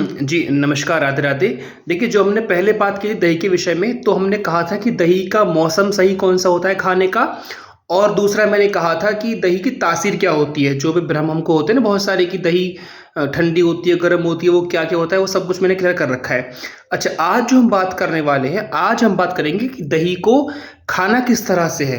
जी, नमस्कार, राधे राधे। देखिए, जो हमने पहले बात की थी दही के विषय में, तो हमने कहा था कि दही का मौसम सही कौन-सा होता है खाने का, और दूसरा मैंने कहा था कि दही की तासीर क्या होती है। जो भी भ्रम हमको होते हैं ना बहुत सारे कि दही ठंडी होती है, गर्म होती है, वो क्या-क्या होता है, वो सब कुछ मैंने क्लियर कर रखा है। अच्छा, आज जो हम बात करने वाले हैं, आज हम बात करेंगे कि दही को खाना किस तरह से है।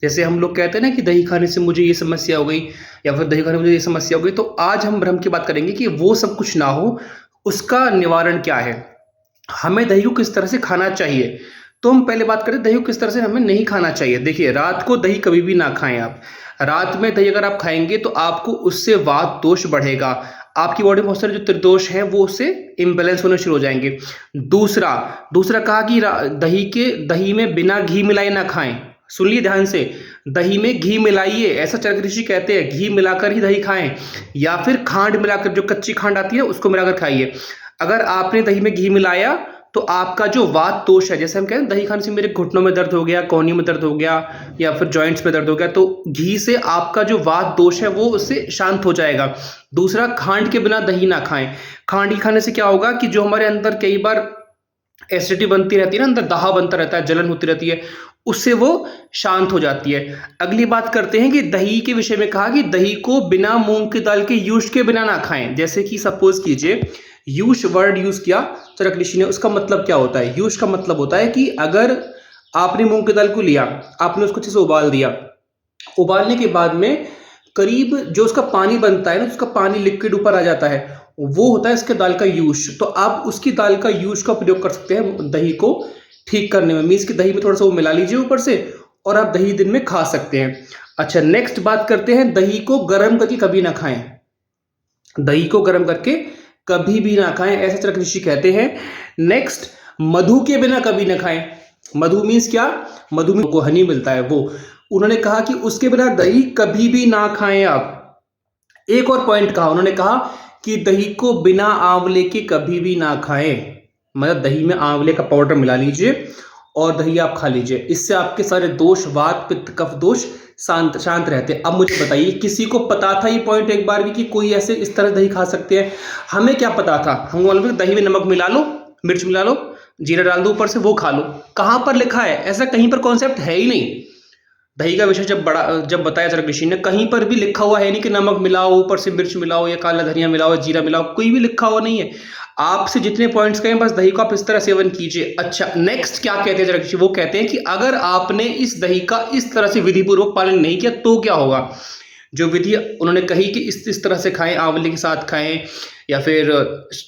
जैसे हम लोग कहते हैं ना कि दही खाने से मुझे ये समस्या हो गई या फिर दही खाने से मुझे ये समस्या हो गई, तो आज हम भ्रम की बात करेंगे कि वो सब कुछ ना हो, उसका निवारण क्या है? हमें दही को किस तरह से खाना चाहिए? तो हम पहले बात करें दही को किस तरह से हमें नहीं खाना चाहिए। देखिए, रात को दही कभी भी ना खाएँ आप। रात में दही अगर आप खाएँगे तो आपको उससे वात दोष बढ़ेगा। आपकी बॉडी में बहुत सारे जो त्रिदोष हैं वो उससे इम्बैलेंस होने शुरू हो जाएँगे। दूसरा दूसरा कहा कि दही में बिना घी मिलाए ना खाएँ। सुन लिए ध्यान से, दही में घी मिलाइए, ऐसा चरक ऋषि कहते हैं, घी मिलाकर ही दही खाएँ या फिर खांड मिलाकर, जो कच्ची खांड आती है उसको मिलाकर खाइए। अगर आपने दही में घी मिलाया तो आपका जो वात दोष है, जैसे हम कहते हैं दही खाने से मेरे घुटनों में दर्द हो गया, कोहनी में दर्द हो गया या फिर जॉइंट्स में दर्द हो गया, तो घी से आपका जो वात दोष है वो उससे शांत हो जाएगा। दूसरा, खांड के बिना दही ना खाएं। खांड खाने से क्या होगा कि जो हमारे अंदर कई बार एसिडिटी बनती रहती है ना, अंदर दाह बनता रहता है, जलन होती रहती है, उससे वो शांत हो जाती है। अगली बात करते हैं कि दही के विषय में कहा कि दही को बिना मूंग की दाल के यूज के बिना ना खाएं। जैसे कि सपोज कीजिए, यूश वर्ड यूज किया चरक ऋषि ने, उसका मतलब क्या होता है? यूश का मतलब होता है कि अगर आपने मूंग की दाल को लिया, आपने उसको अच्छे से उबाल दिया, उबालने के बाद में करीब जो उसका पानी बनता है ना, उसका पानी लिक्विड ऊपर आ जाता है, वो होता है इसके दाल का यूश। तो आप उसकी दाल का यूश का प्रयोग कर सकते हैं दही को ठीक करने में। मीन्स की दही में थोड़ा सा वो मिला लीजिए ऊपर से, और आप दही दिन में खा सकते हैं। अच्छा, नेक्स्ट बात करते हैं, दही को गर्म करके कभी ना खाएं। दही को गर्म करके कभी भी ना खाएं, ऐसा चरक ऋषि कहते हैं। नेक्स्ट, मधु के बिना कभी ना खाएं। मधु मीन्स क्या? मधु में को हनी मिलता है, वो उन्होंने कहा कि उसके बिना दही कभी भी ना खाएं आप। एक और पॉइंट कहा, उन्होंने कहा कि दही को बिना आंवले के कभी भी ना खाएं। मतलब दही में आंवले का पाउडर मिला लीजिए और दही आप खा लीजिए, इससे आपके सारे दोष, वात पित्त कफ दोष शांत शांत रहते हैं। अब मुझे बताइए, किसी को पता था ये पॉइंट एक बार भी कि कोई ऐसे इस तरह दही खा सकते हैं? हमें क्या पता था? हम मालूम है दही में नमक मिला लो, मिर्च मिला लो, जीरा डाल दो ऊपर से, वो खा लो। कहाँ पर लिखा है? ऐसा कहीं पर कॉन्सेप्ट है ही नहीं। दही का विषय जब बताया चरक ऋषि ने, कहीं पर भी लिखा हुआ है नहीं कि नमक मिलाओ, ऊपर से मिर्च मिलाओ या काला धनिया मिलाओ, जीरा मिलाओ, कोई भी लिखा हुआ नहीं है। आपसे जितने पॉइंट्स कहें, बस दही को आप इस तरह सेवन कीजिए। अच्छा, नेक्स्ट क्या कहते हैं चरक ऋषि? वो कहते हैं कि अगर आपने इस दही का इस तरह से विधि पूर्वक पालन नहीं किया तो क्या होगा। जो विधि उन्होंने कही कि इस तरह से खाएं, आंवले के साथ खाएं या फिर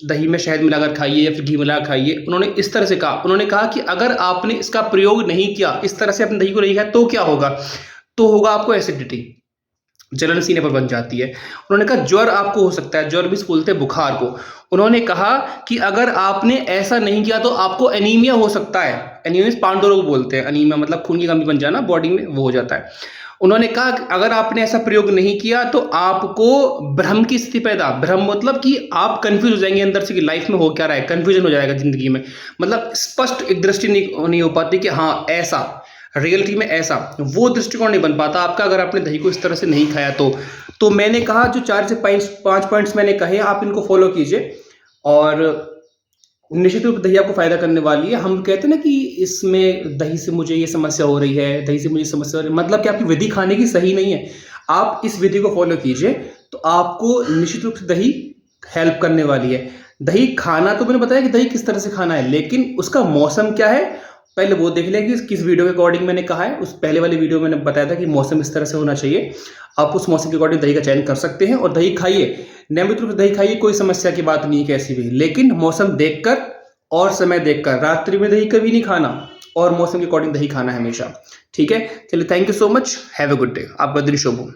दही में शहद मिलाकर खाइए या फिर घी मिलाकर खाइए, उन्होंने इस तरह से कहा। उन्होंने कहा कि अगर आपने इसका प्रयोग नहीं किया, इस तरह से अपने दही को नहीं खाया, तो क्या होगा? तो होगा आपको एसिडिटी, जलन सीने पर बन जाती है। उन्होंने कहा ज्वर आपको हो सकता है, ज्वर भी बोलते हैं बुखार को। उन्होंने कहा कि अगर आपने ऐसा नहीं किया तो आपको एनीमिया हो सकता है। एनीमिया पांडु रोग बोलते हैं, एनीमिया मतलब खून की कमी बन जाना बॉडी में, वो हो जाता है। उन्होंने कहा कि अगर आपने ऐसा प्रयोग नहीं किया तो आपको भ्रम की स्थिति पैदा, भ्रम मतलब कि आप कंफ्यूज हो जाएंगे अंदर से कि लाइफ में हो क्या रहा है, कंफ्यूजन हो जाएगा जिंदगी में। मतलब स्पष्ट एक दृष्टि नहीं हो पाती कि हाँ ऐसा, रियलिटी में ऐसा, वो दृष्टिकोण नहीं बन पाता आपका अगर आपने दही को इस तरह से नहीं खाया तो मैंने कहा जो 4 से 5 पॉइंट्स मैंने कहे, आप इनको फॉलो कीजिए और निश्चित रूप से दही आपको फायदा करने वाली है। हम कहते हैं ना कि इसमें दही से मुझे ये समस्या हो रही है, दही से मुझे समस्या हो रही है, मतलब कि आपकी विधि खाने की सही नहीं है। आप इस विधि को फॉलो कीजिए तो आपको निश्चित रूप से दही हेल्प करने वाली है। दही खाना तो मैंने बताया कि दही किस तरह से खाना है, लेकिन उसका मौसम क्या है पहले वो देख लें कि किस वीडियो के अकॉर्डिंग मैंने कहा है। उस पहले वाली वीडियो में मैंने बताया था कि मौसम इस तरह से होना चाहिए, आप उस मौसम के अकॉर्डिंग दही का चयन कर सकते हैं और दही खाइए, नियमित रूप से दही खाइए, कोई समस्या की बात नहीं है कैसी भी, लेकिन मौसम देखकर और समय देखकर। रात्रि में दही कभी नहीं खाना और मौसम के अकॉर्डिंग दही खाना है हमेशा। ठीक है, चलिए, thank you so much, have a good day, आपका दिन शुभ हो।